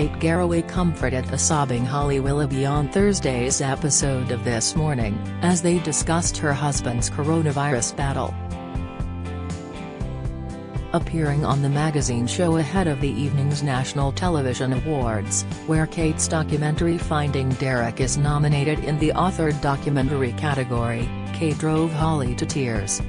Kate Garraway comforted a sobbing Holly Willoughby on Thursday's episode of This Morning, as they discussed her husband's coronavirus battle. Appearing on the magazine show ahead of the evening's National Television Awards, where Kate's documentary Finding Derek is nominated in the authored documentary category, Kate drove Holly to tears.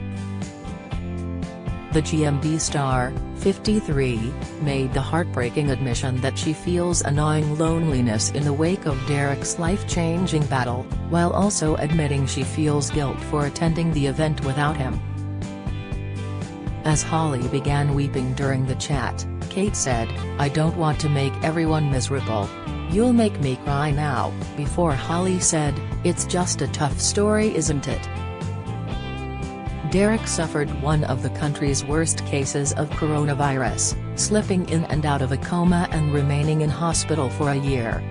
The GMB star, 53, made the heartbreaking admission that she feels a gnawing loneliness in the wake of Derek's life-changing battle, while also admitting she feels guilt for attending the event without him. As Holly began weeping during the chat, Kate said, "I don't want to make everyone miserable. You'll make me cry now," before Holly said, "It's just a tough story, isn't it?" Derek suffered one of the country's worst cases of coronavirus, slipping in and out of a coma and remaining in hospital for a year.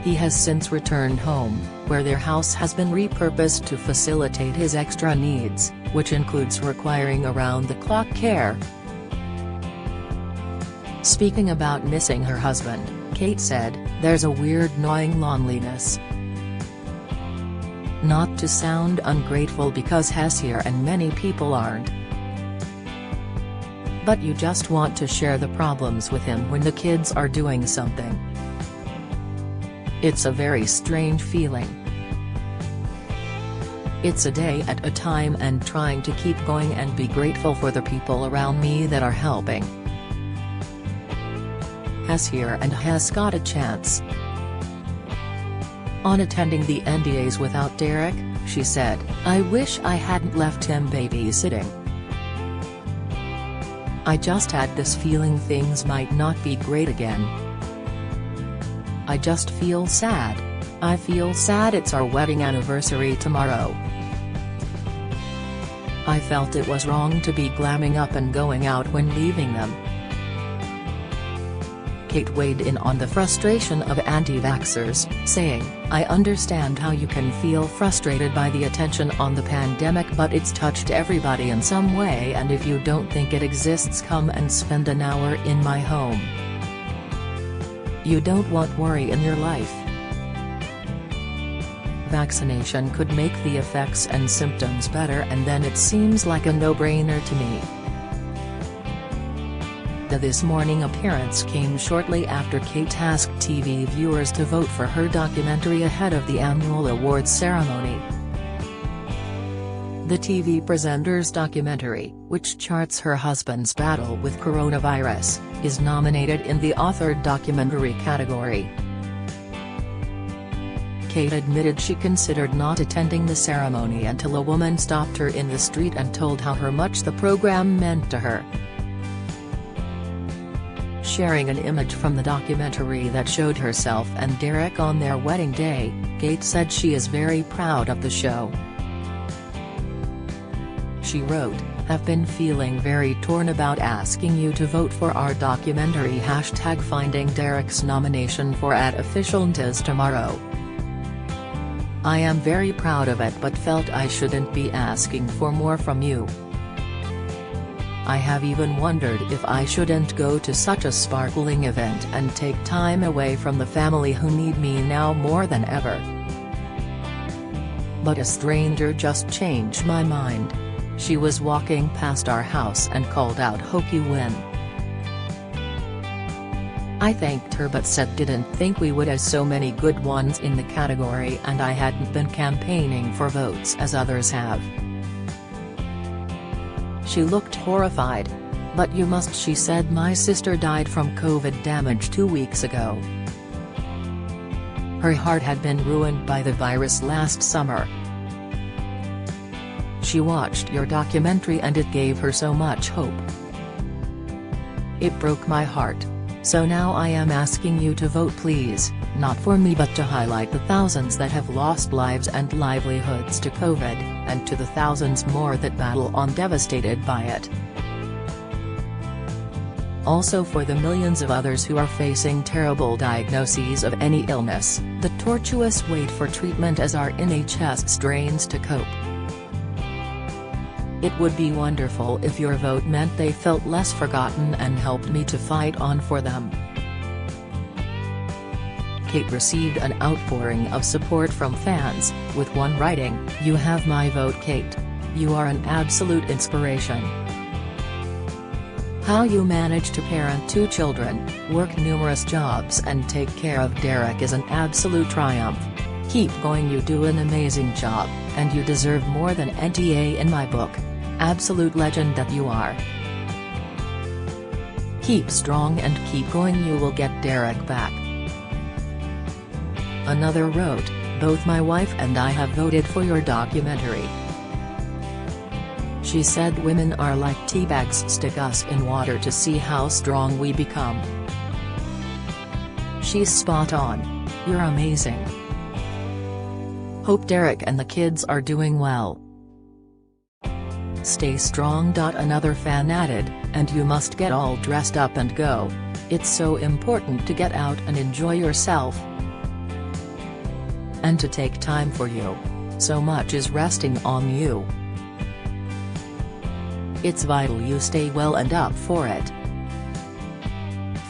He has since returned home, where their house has been repurposed to facilitate his extra needs, which includes requiring around-the-clock care. Speaking about missing her husband, Kate said, "There's a weird gnawing loneliness. Not to sound ungrateful because he's here and many people aren't. But you just want to share the problems with him when the kids are doing something. It's a very strange feeling. It's a day at a time and trying to keep going and be grateful for the people around me that are helping. He's here and has got a chance." On attending the NDAs without Derek, she said, "I wish I hadn't left him babysitting. I just had this feeling things might not be great again. I just feel sad. I feel sad it's our wedding anniversary tomorrow. I felt it was wrong to be glamming up and going out when leaving them." Kate weighed in on the frustration of anti-vaxxers, saying, "I understand how you can feel frustrated by the attention on the pandemic, but it's touched everybody in some way, and if you don't think it exists, come and spend an hour in my home. You don't want worry in your life. Vaccination could make the effects and symptoms better, and then it seems like a no-brainer to me." The This Morning appearance came shortly after Kate asked TV viewers to vote for her documentary ahead of the annual awards ceremony. The TV presenter's documentary, which charts her husband's battle with coronavirus, is nominated in the authored documentary category. Kate admitted she considered not attending the ceremony until a woman stopped her in the street and told how much the program meant to her. Sharing an image from the documentary that showed herself and Derek on their wedding day, Kate said she is very proud of the show. She wrote, "Have been feeling very torn about asking you to vote for our documentary #Finding Derek's nomination for @official NTAs tomorrow. I am very proud of it but felt I shouldn't be asking for more from you. I have even wondered if I shouldn't go to such a sparkling event and take time away from the family who need me now more than ever. But a stranger just changed my mind. She was walking past our house and called out, 'Hope you win.' I thanked her but said didn't think we would have so many good ones in the category, and I hadn't been campaigning for votes as others have." She looked horrified. "But you must," she said. "My sister died from COVID damage 2 weeks ago. Her heart had been ruined by the virus last summer. She watched your documentary and it gave her so much hope. It broke my heart. So now I am asking you to vote, please, not for me but to highlight the thousands that have lost lives and livelihoods to COVID, and to the thousands more that battle on devastated by it. Also for the millions of others who are facing terrible diagnoses of any illness, the tortuous wait for treatment as our NHS strains to cope. It would be wonderful if your vote meant they felt less forgotten and helped me to fight on for them. Kate received an outpouring of support from fans, with one writing, "You have my vote, Kate. You are an absolute inspiration. How you manage to parent 2 children, work numerous jobs and take care of Derek is an absolute triumph. Keep going, you do an amazing job, and you deserve more than NTA in my book. Absolute legend that you are. Keep strong and keep going, you will get Derek back." Another wrote, "Both my wife and I have voted for your documentary. She said women are like tea bags, stick us in water to see how strong we become. She's spot on. You're amazing. Hope Derek and the kids are doing well. Stay strong." Another fan added, "And you must get all dressed up and go. It's so important to get out and enjoy yourself. And to take time for you. So much is resting on you. It's vital you stay well and up for it."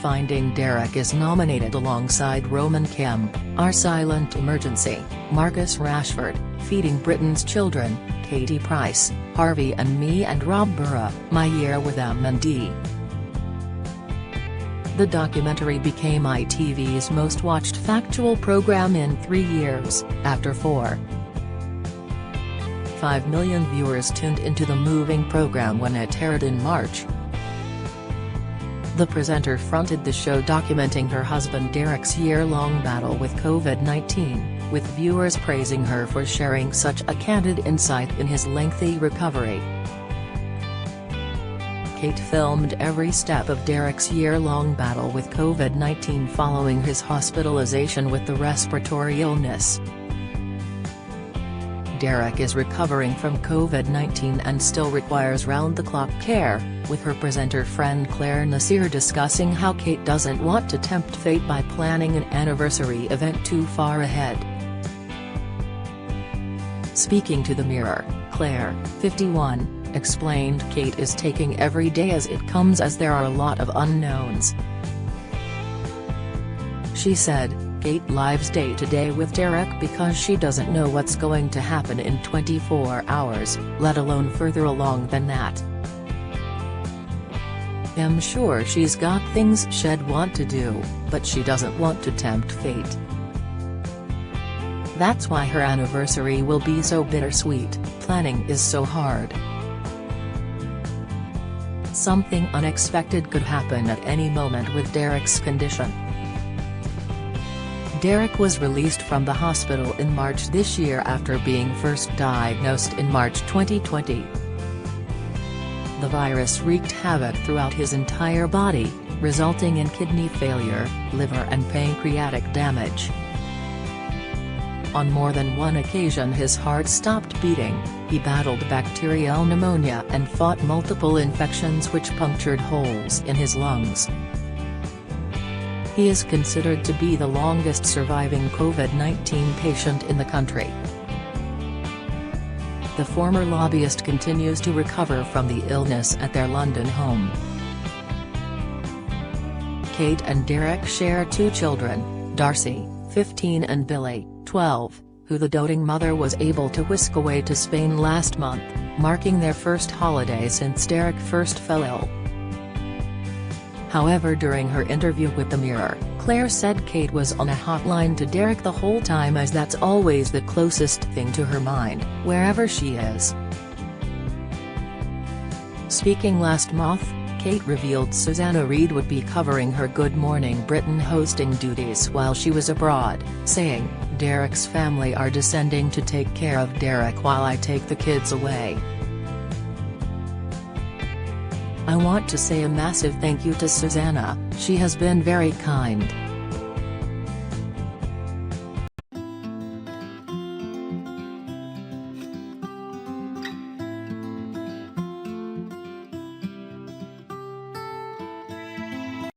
Finding Derek is nominated alongside Roman Kemp, Our Silent Emergency, Marcus Rashford, Feeding Britain's Children, Katie Price, Harvey and Me and Rob Burra, My Year with M&D. The documentary became ITV's most watched factual program in 3 years, after 4.5 million viewers tuned into the moving program when it aired in March. The presenter fronted the show documenting her husband Derek's year-long battle with COVID-19, with viewers praising her for sharing such a candid insight in his lengthy recovery. Kate filmed every step of Derek's year-long battle with COVID-19 following his hospitalization with the respiratory illness. Derek is recovering from COVID-19 and still requires round-the-clock care, with her presenter friend Claire Nasir discussing how Kate doesn't want to tempt fate by planning an anniversary event too far ahead. Speaking to The Mirror, Claire, 51, explained Kate is taking every day as it comes as there are a lot of unknowns. She said, "Kate lives day to day with Derek because she doesn't know what's going to happen in 24 hours, let alone further along than that. I'm sure she's got things she'd want to do, but she doesn't want to tempt fate. That's why her anniversary will be so bittersweet, planning is so hard. Something unexpected could happen at any moment with Derek's condition." Derek was released from the hospital in March this year after being first diagnosed in March 2020. The virus wreaked havoc throughout his entire body, resulting in kidney failure, liver and pancreatic damage. On more than one occasion his heart stopped beating, he battled bacterial pneumonia and fought multiple infections which punctured holes in his lungs. He is considered to be the longest surviving COVID-19 patient in the country. The former lobbyist continues to recover from the illness at their London home. Kate and Derek share 2 children, Darcy, 15 and Billy, 12, who the doting mother was able to whisk away to Spain last month, marking their first holiday since Derek first fell ill. However, during her interview with The Mirror, Claire said Kate was on a hotline to Derek the whole time as that's always the closest thing to her mind, wherever she is. Speaking last month, Kate revealed Susanna Reid would be covering her Good Morning Britain hosting duties while she was abroad, saying, "Derek's family are descending to take care of Derek while I take the kids away. I want to say a massive thank you to Susanna, she has been very kind.